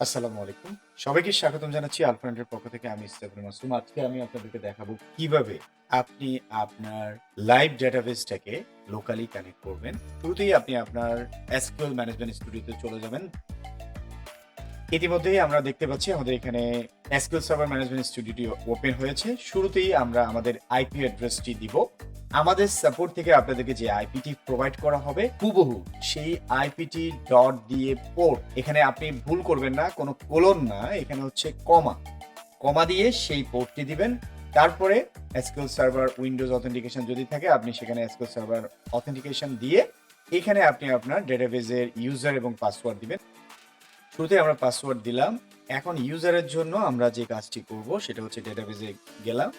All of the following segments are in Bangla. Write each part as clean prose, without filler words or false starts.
আসসালামু আলাইকুম। সবাইকে স্বাগতম জানাচ্ছি আলফ্রেন্ডের পক্ষ থেকে। আমি ইস্তাফুল মাসুম। আজকে আমি আপনাদেরকে দেখাবো কিভাবে আপনি আপনার লাইভ ডেটাবেসটাকে লোকালি কানেক্ট করবেন। শুরুতেই আপনি আপনার SQL ম্যানেজমেন্ট স্টুডিওতে চলে যাবেন। ইতিমধ্যেই আমরা দেখতে পাচ্ছি আমাদের এখানে SQL সার্ভার ম্যানেজমেন্ট স্টুডিওটি ওপেন হয়েছে। শুরুতেই আমরা আমাদের আইপি অ্যাড্রেসটি দিব। আমাদের সাপোর্ট থেকে আপনাদেরকে যে আইপিটি প্রোভাইড করা হবে হুবহু সেই আইপিটি ডট দিয়ে পোর্ট, এখানে আপনি ভুল করবেন না, কোনো কোলন না, এখানে হচ্ছে কমা কমা দিয়ে সেই পোর্টটি দিবেন। তারপরে SQL সার্ভার উইন্ডোজ অথেন্টিকেশন যদি থাকে আপনি সেখানে SQL সার্ভার অথেন্টিকেশন দিয়ে এখানে আপনি আপনার ডেটাবেজের ইউজার এবং পাসওয়ার্ড দিবেন। শুরুতে আমরা পাসওয়ার্ড দিলাম। এখন ইউজারের জন্য আমরা যে কাজটি করব সেটা হচ্ছে ডেটাবেজে গেলাম।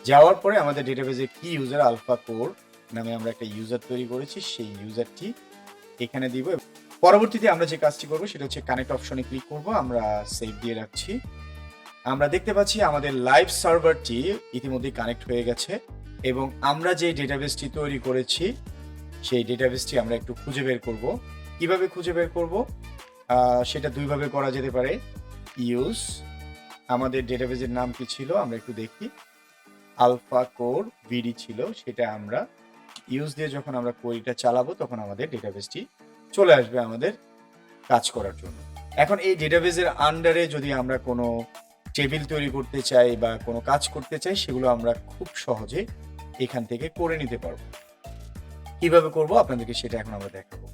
যাওয়ার পরে আমাদের ডেটাবেজে কি ইউজার আলফা কোর নামে আমরা একটা ইউজার তৈরি করেছি, সেই ইউজারটি এখানে দিব। পরবর্তীতে আমরা যে কাজটি করব সেটা হচ্ছে কানেক্ট অপশনে ক্লিক করব। আমরা সেভ দিয়ে রাখছি। আমরা দেখতে পাচ্ছি আমাদের লাইভ সার্ভারটি ইতিমধ্যেই কানেক্ট হয়ে গেছে এবং আমরা যে ডেটাবেসটি তৈরি করেছি সেই ডেটাবেসটি আমরা একটু খুঁজে বের করব। কিভাবে খুঁজে বের করব সেটা দুইভাবে করা যেতে পারে। ইউজ, আমাদের ডেটাবেসের নাম কি ছিল আমরা একটু দেখি, আলফা কোর ভিডি ছিল, সেটা আমরা ইউজ দিয়ে যখন আমরা কোয়েরিটা চালাবো তখন আমাদের ডেটাবেসটি চলে আসবে আমাদের কাজ করার জন্য। এখন এই ডেটাবেসের আন্ডারে যদি আমরা কোনো টেবিল তৈরি করতে চাই বা কোনো কাজ করতে চাই সেগুলো আমরা খুব সহজে এখান থেকে করে নিতে পারবো। কিভাবে করব আপনাদেরকে সেটা এখন আমরা দেখাবো।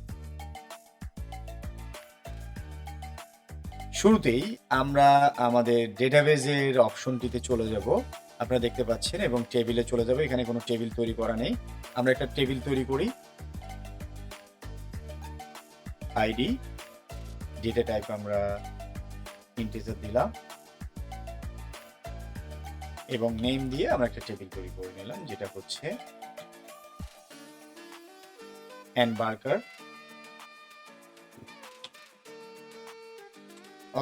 শুরুতেই আমরা আমাদের ডেটাবেসের অপশনটিতে চলে যাব, আপনারা দেখতে পাচ্ছেন, এবং টেবিলে চলে যাব। এখানে কোনো টেবিল তৈরি করা নেই, আমরা একটা টেবিল তৈরি করি। আইডি, ডেটা টাইপ আমরা ইন্টিজার দিলাম এবং নেম দিয়ে আমরা একটা টেবিল তৈরি করে নিলাম যেটা হচ্ছে বার্কার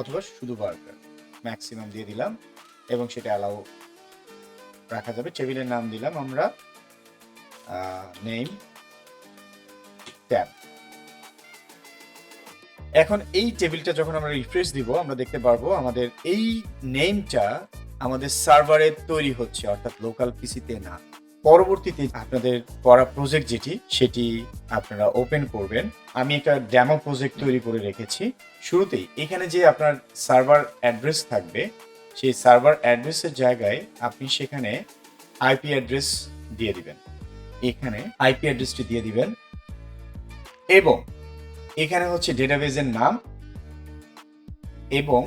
অথবা শুধু বার্কার, ম্যাক্সিমাম দিয়ে দিলাম এবং সেটা অ্যালাউ রাখা যাবে। টেবিলের নাম দিলাম আমরা নেম ট্যাব। এখন এই টেবিলটা যখন আমরা রিফ্রেশ দিব আমরা দেখতে পারবো আমাদের এই নেমটা আমাদের সার্ভারে তৈরি হচ্ছে, অর্থাৎ লোকাল পিসিতে না। পরবর্তীতে আপনাদের করা প্রজেক্ট যেটি সেটি আপনারা ওপেন করবেন। আমি একটা ডেমো প্রজেক্ট তৈরি করে রেখেছি। শুরুতেই এখানে যে আপনার সার্ভার অ্যাড্রেস থাকবে সেই সার্ভার অ্যাড্রেসের জায়গায় আপনি সেখানে আইপি অ্যাড্রেস দিয়ে দিবেন। এখানে আইপি অ্যাড্রেসটি দিয়ে দিবেন এবং এখানে হচ্ছে ডেটাবেজের নাম এবং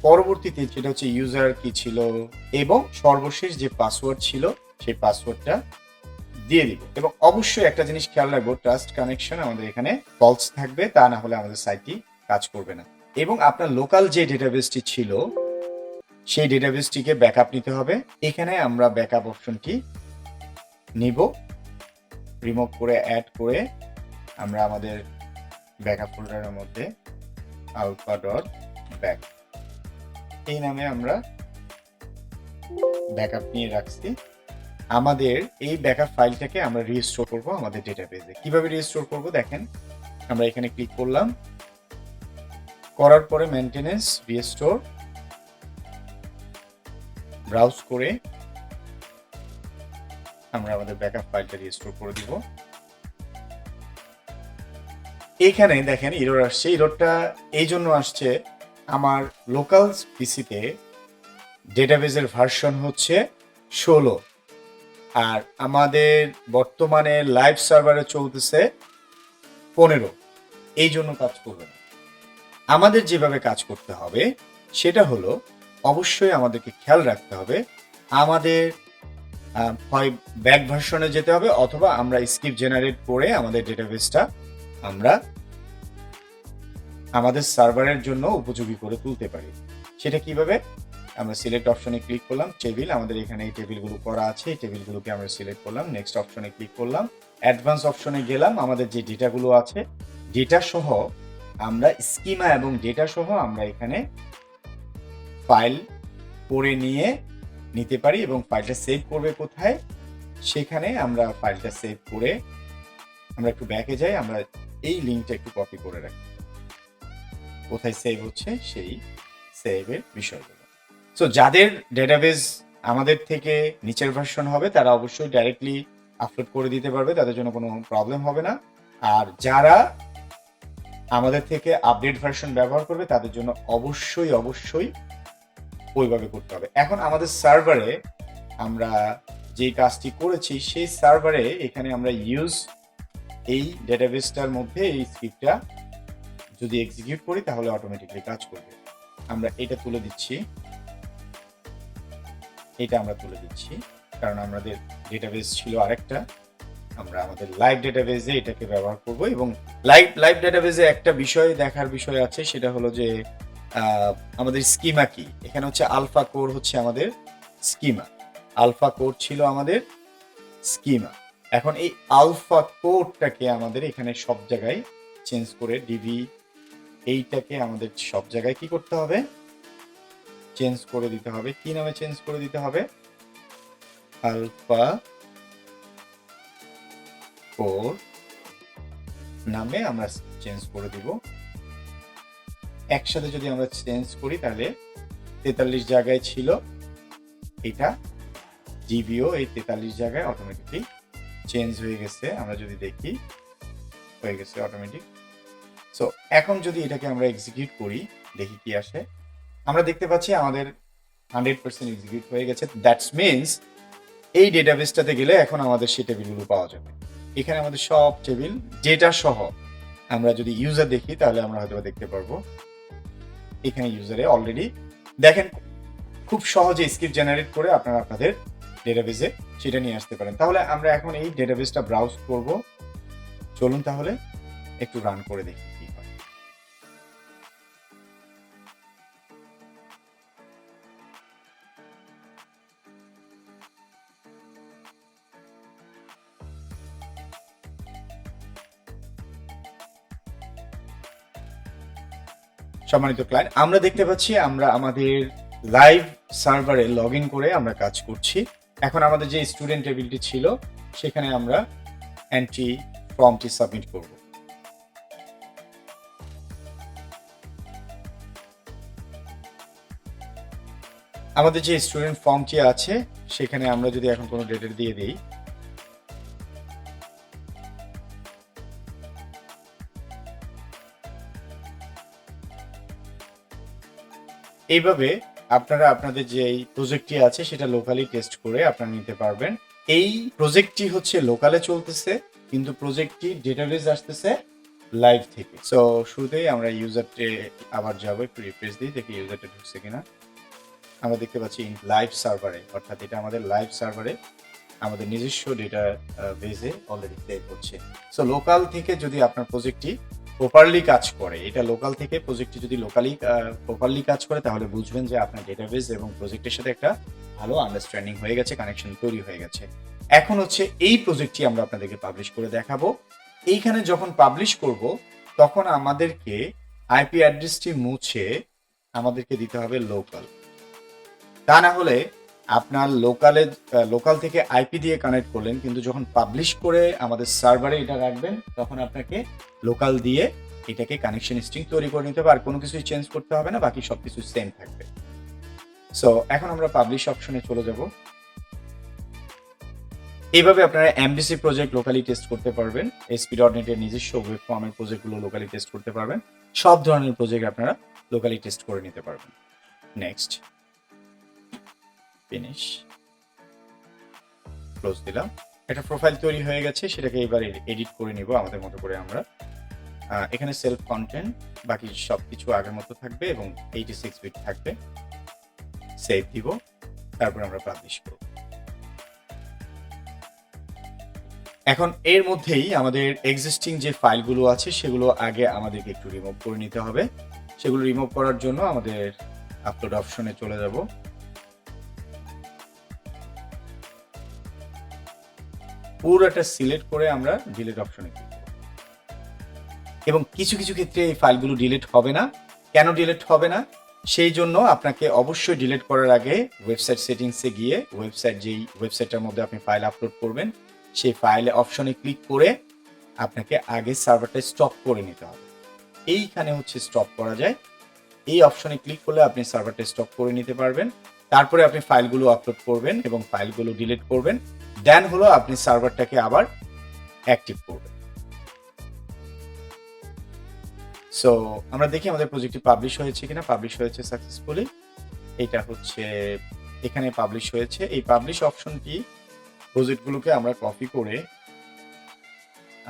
পরবর্তীতে যেটা হচ্ছে ইউজার কি ছিল এবং সর্বশেষ যে পাসওয়ার্ড ছিল সেই পাসওয়ার্ডটা দিয়ে দিব। এবং অবশ্যই একটা জিনিস খেয়াল রাখবো, ট্রাস্ট কানেকশন আমাদের এখানে ফলস থাকবে, তা না হলে আমাদের সাইটটি কাজ করবে না। এবং আপনার লোকাল যে ডেটাবেসটি ছিল সেই ডেটাবেসটিকে ব্যাকআপ নিতে হবে। এখানে আমরা ব্যাকআপ অপশনটি নিব, রিমুভ করে অ্যাড করে আমরা আমাদের ব্যাকআপ ফোল্ডারের মধ্যে আলফা ডট ব্যাক এই নামে আমরা ব্যাকআপ নিয়ে রাখছি। আমাদের এই ব্যাকআপ ফাইলটাকে আমরা রিস্টোর করব আমাদের ডেটাবেসে। কিভাবে রিস্টোর করব দেখেন, আমরা এখানে ক্লিক করলাম, করার পরে মেইনটেনেন্স রিস্টোর, ব্রাউজ করে আমরা আমাদের ব্যাকআপ ফাইলটা রিস্টোর করে দিব। এইখানে দেখেন এরর আসছে। এররটা এই জন্য আসছে, আমার লোকাল পিসিতে ডেটাবেসের ভার্সন হচ্ছে 16 আর আমাদের বর্তমানে লাইভ সার্ভারে চলতেছে 15। এই জন্য কাজ করবে না। আমাদের যেভাবে কাজ করতে হবে সেটা হলো, অবশ্যই আমাদেরকে খেয়াল রাখতে হবে আমাদের হয় ব্যাক ভার্সনে যেতে হবে অথবা আমরা স্ক্রিপ্ট জেনারেট করে আমাদের ডেটাবেসটা আমরা আমাদের সার্ভারের জন্য উপযোগী করে তুলতে পারি। সেটা কিভাবে, আমরা সিলেক্ট অপশনে ক্লিক করলাম, টেবিল, আমাদের এখানে এই টেবিলগুলো করা আছে, এই টেবিলগুলোকে আমরা সিলেক্ট করলাম, নেক্সট অপশনে ক্লিক করলাম, অ্যাডভান্স অপশনে গেলাম, আমাদের যে ডেটাগুলো আছে ডেটা সহ আমরা স্কিমা এবং ডেটা সহ আমরা এখানে ফাইল করে নিতে পারি এবং ফাইলটা সেভ করবে কোথায় সেখানে আমরা ফাইলটা সেভ করে আমরা একটু ব্যাকে যাই, আমরা এই লিঙ্কটা একটু কপি করে রাখি। কোথায় সেভ হচ্ছে সেই সেভের বিষয়গুলো। সো যাদের ডেটাবেস আমাদের থেকে নিচের ভার্সন হবে তারা অবশ্যই ডাইরেক্টলি আপলোড করে দিতে পারবে, তাদের জন্য কোনো প্রবলেম হবে না। আর যারা আমাদের থেকে আপডেট ভার্সন ব্যবহার করবে তাদের জন্য অবশ্যই ওইভাবে করতে হবে। এখন আমাদের সার্ভারে আমরা যেই কাজটি করেছি সেই সার্ভারে এখানে আমরা ইউজ এই ডেটাবেসটার মধ্যে এই স্ক্রিপ্টটা যদি এক্সিকিউট করি তাহলে অটোমেটিকলি কাজ করবে। আমরা এটা তুলে দিচ্ছি, এটা আমরা তুলে দিচ্ছি কারণ আমাদের ডেটাবেস ছিল আরেকটা, আমরা আমাদের লাইভ ডেটাবেসে এটাকে ব্যবহার করব। এবং লাইভ ডেটাবেসে একটা বিষয় দেখার বিষয় আছে, সেটা হলো যে আমাদের স্কিমা কি। এখানে হচ্ছে আলফা কোর হচ্ছে আমাদের স্কিমা, আলফা কোর ছিল আমাদের স্কিমা। এখন এই আলফা কোডটাকে আমাদের এখানে সব জায়গায় চেঞ্জ করে ডিভি এইটাকে আমাদের সব জায়গায় কি করতে হবে, চেঞ্জ করে দিতে হবে। কি নামে চেঞ্জ করে দিতে হবে? আলফা কোর নামে আমরা চেঞ্জ করে দিব। একসাথে যদি আমরা চেঞ্জ করি তাহলে 43 জায়গায় ছিল এটা, ডিভিও এই 43 জায়গায় অটোমেটিকলি চেঞ্জ হয়ে গেছে। আমরা যদি দেখি হয়ে গেছে অটোমেটিক। সো এখন যদি এটাকে আমরা এক্সিকিউট করি দেখি কি আসে, আমরা দেখতে পাচ্ছি আমাদের 100% এক্সিকিউট হয়ে গেছে। দ্যাটস মিনস এই ডেটাবেসটাতে গেলে এখন আমাদের সেই টেবিলগুলো পাওয়া যাবে। এখানে আমাদের সব টেবিল ডেটা সহ আমরা যদি ইউজার দেখি তাহলে আমরা হয়তো দেখতে পারবো এখানে ইউজারে অলরেডি দেখেন খুব সহজে স্ক্রিপ্ট জেনারেট করে আপনারা আপনাদের ডেটাবেসে সেটা নিয়ে আসতে পারেন। তাহলে আমরা এখন এই ডেটাবেসটা ব্রাউজ করব। চলুন তাহলে একটু রান করে দেখি কি হয়। সম্মানিত ক্লায়েন্ট, আমরা দেখতে পাচ্ছি আমরা আমাদের লাইভ সার্ভারে লগ ইন করে আমরা কাজ করছি। এখন আমাদের যে স্টুডেন্ট টেবিলটি ছিল সেখানে আমরা এন্ট্রি ফর্মটি সাবমিট করব। আমাদের যে স্টুডেন্ট ফর্মটি আছে সেখানে আমরা যদি এখন কোনো ডেটা দিয়ে দিই, এইভাবে আপনারা আপনাদের যে এই প্রজেক্টটি আছে সেটা লোকালি টেস্ট করে আপনারা নিতে পারবেন। এই প্রজেক্টটি হচ্ছে লোকালে চলতেছে কিন্তু প্রজেক্টটি ডেটাবেস আসতেছে লাইভ থেকে। সো শুরুতেই আমরা ইউজারটে আবার যাবো, একটু রিফ্রেশ দিই দেখি ইউজারটা ঢুকছে কিনা। আমরা দেখতে পাচ্ছি লাইভ সার্ভারে, অর্থাৎ এটা আমাদের লাইভ সার্ভারে আমাদের নিজস্ব ডেটা বেসে অলরেডি সেভ হচ্ছে। সো লোকাল থেকে যদি আপনার প্রজেক্টটি প্রপারলি কাজ করে, এটা লোকাল থেকে প্রজেক্টটি যদি লোকালি প্রপারলি কাজ করে তাহলে বুঝবেন যে আপনার ডেটাবেস এবং প্রজেক্টের সাথে একটা ভালো আন্ডারস্ট্যান্ডিং হয়ে গেছে, কানেকশন তৈরি হয়ে গেছে। এখন হচ্ছে এই প্রজেক্টটি আমরা আপনাদেরকে পাবলিশ করে দেখাবো। এইখানে যখন পাবলিশ করব তখন আমাদেরকে আইপি অ্যাড্রেসটি মুছে আমাদেরকে দিতে হবে লোকাল। তা না হলে আপনার লোকাল থেকে আইপি দিয়ে কানেক্ট করলেন কিন্তু যখন পাবলিশ করে আমাদের সার্ভারে এটা রাখবেন তখন আপনাকে লোকাল দিয়ে এটাকে কানেকশন স্ট্রিং তৈরি করে নিতে হবে, আর কোনো কিছুই চেঞ্জ করতে হবে না, বাকি সবকিছু সেম থাকবে। সো এখন আমরা পাবলিশ অপশনে চলে যাব। এইভাবে আপনারা এমবিসি প্রজেক্ট লোকালি টেস্ট করতে পারবেন, ASP.NET এর নিজস্ব ওয়েব ফর্মের প্রজেক্টগুলো লোকালি টেস্ট করতে পারবেন, সব ধরনের প্রজেক্ট আপনারা লোকালি টেস্ট করে নিতে পারবেন। নেক্সট, ফিনিশ, ক্লোজ দিলাম। একটা প্রোফাইল তৈরি হয়ে গেছে, সেটাকে এবার এডিট করে নিব আমাদের মতো করে। আমরা এখানে সেলফ কন্টেন্ট বাকি সবকিছু আগের মতো থাকবে এবং 86 বিট থাকবে। সেভ দিব, তারপর আমরা পাবলিশ করব। এখন এর মধ্যেই আমাদের এক্সিস্টিং যে ফাইলগুলো আছে সেগুলো আগে আমাদেরকে একটু রিমুভ করে নিতে হবে। সেগুলো রিমুভ করার জন্য আমাদের আপলোড অপশনে চলে যাব। পুরোটা সিলেক্ট করে আমরা ডিলিট অপশনে ক্লিক করব। এবং কিছু কিছু ক্ষেত্রে এই ফাইলগুলো ডিলিট হবে না। কেন ডিলিট হবে না? সেই জন্য আপনাকে অবশ্যই ডিলিট করার আগে ওয়েবসাইট সেটিংসে গিয়ে যেই ওয়েবসাইটটার মধ্যে আপনি ফাইল আপলোড করবেন সেই ফাইলে অপশনে ক্লিক করে আপনাকে আগে সার্ভারটা স্টপ করে নিতে হবে। এইখানে হচ্ছে স্টপ করা যায়। এই অপশনে ক্লিক করলে আপনি সার্ভারটা স্টপ করে নিতে পারবেন। তারপরে আপনি ফাইলগুলো আপলোড করবেন এবং ফাইলগুলো ডিলিট করবেন। দেন হলো আপনি সার্ভারটাকে আবার অ্যাক্টিভ করবেন। সো আমরা দেখি আমাদের প্রজেক্টটি পাবলিশ হয়েছে কিনা। পাবলিশ হয়েছে সাকসেসফুলি। এটা হচ্ছে এখানে পাবলিশ হয়েছে। এই পাবলিশ অপশনটি প্রজেক্টগুলোকে আমরা কপি করে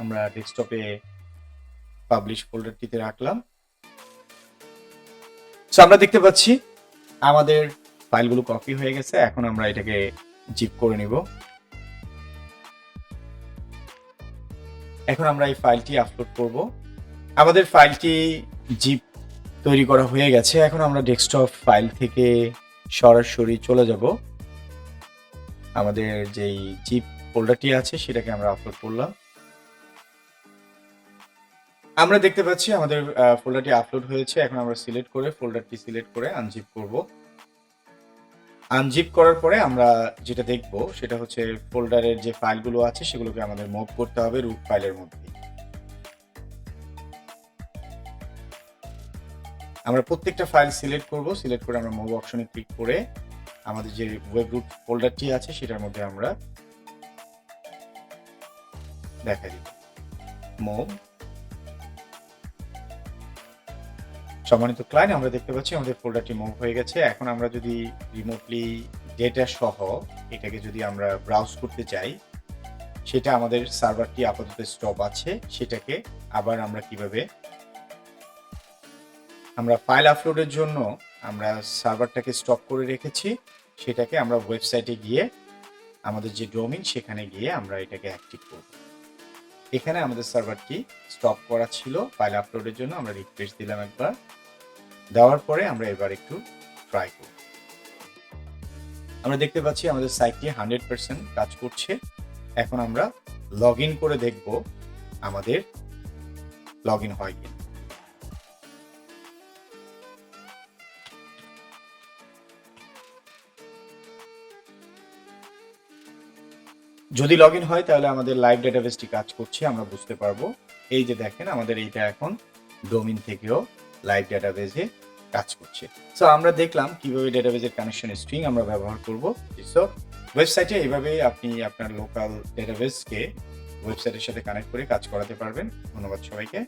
আমরা ডেস্কটপে পাবলিশ ফোল্ডারটিতে রাখলাম। সো আমরা দেখতে পাচ্ছি আমাদের ফাইলগুলো কপি হয়ে গেছে। এখন আমরা এটাকে জিপ করে নিব। এখন আমরা এই ফাইলটি আপলোড করব। আমাদের ফাইলটি জিপ তৈরি করা হয়ে গেছে। এখন আমরা ডেস্কটপ ফাইল থেকে সরাসরি চলে যাব। আমাদের যেই জিপ ফোল্ডারটি আছে সেটাকে আমরা আপলোড করলাম। আমরা দেখতে পাচ্ছি আমাদের ফোল্ডারটি আপলোড হয়েছে। এখন আমরা সিলেক্ট করে ফোল্ডারটি সিলেক্ট করে আনজিপ করব। আনজিপ করার পরে আমরা যেটা দেখব সেটা হচ্ছে ফোল্ডারের যে ফাইলগুলো আছে সেগুলোকে আমাদের মুভ করতে হবে রুট ফাইলের মধ্যে। আমরা প্রত্যেকটা ফাইল সিলেক্ট করব। সিলেক্ট করে আমরা মুভ অপশনে ক্লিক করে আমাদের যে ওয়েব রুট ফোল্ডারটি আছে সেটার মধ্যে আমরা দেখাই দিব মুভ। সম্মানিত ক্লায়েন্ট, আমরা দেখতে পাচ্ছি আমাদের ফোল্ডারটি মুভ হয়ে গেছে। এখন আমরা যদি রিমোটলি ডেটা সহ এটাকে যদি আমরা ব্রাউজ করতে চাই, সেটা আমাদের সার্ভারটি আপাতত স্টপ আছে, সেটাকে আবার আমরা কিভাবে আমরা ফাইল আপলোডের জন্য আমরা সার্ভারটাকে স্টপ করে রেখেছি, সেটাকে আমরা ওয়েবসাইটে গিয়ে আমাদের যে ডোমেইন সেখানে গিয়ে আমরা এটাকে অ্যাক্টিভ করব। এখানে আমাদের সার্ভারটি স্টপ করা ছিল ফাইল আপলোডের জন্য। আমরা রিফ্রেশ দিলাম একবার। দেওয়ার পরে আমরা এবার একটু ট্রাই করব। আমরা দেখতে পাচ্ছি আমাদের সাইটটি 100% কাজ করছে। এখন আমরা লগ ইন করে দেখব আমাদের লগ ইন হয় কিনা। যদি লগ ইন হয় তাহলে আমাদের লাইভ ডেটাবেসটি কাজ করছে, আমরা বুঝতে পারবো। এই যে দেখেন আমাদের এইটা এখন ডোমেইন থেকেও লাইভ ডেটাবেসে কাজ করছে। সো আমরা দেখলাম কিভাবে ডেটাবেসের কানেকশন স্ট্রিং আমরা ব্যবহার করব। সো ওয়েবসাইটে এইভাবে আপনি আপনার লোকাল ডেটাবেসকে ওয়েবসাইটের সাথে কানেক্ট করে কাজ করাতে পারবেন। ধন্যবাদ সবাইকে।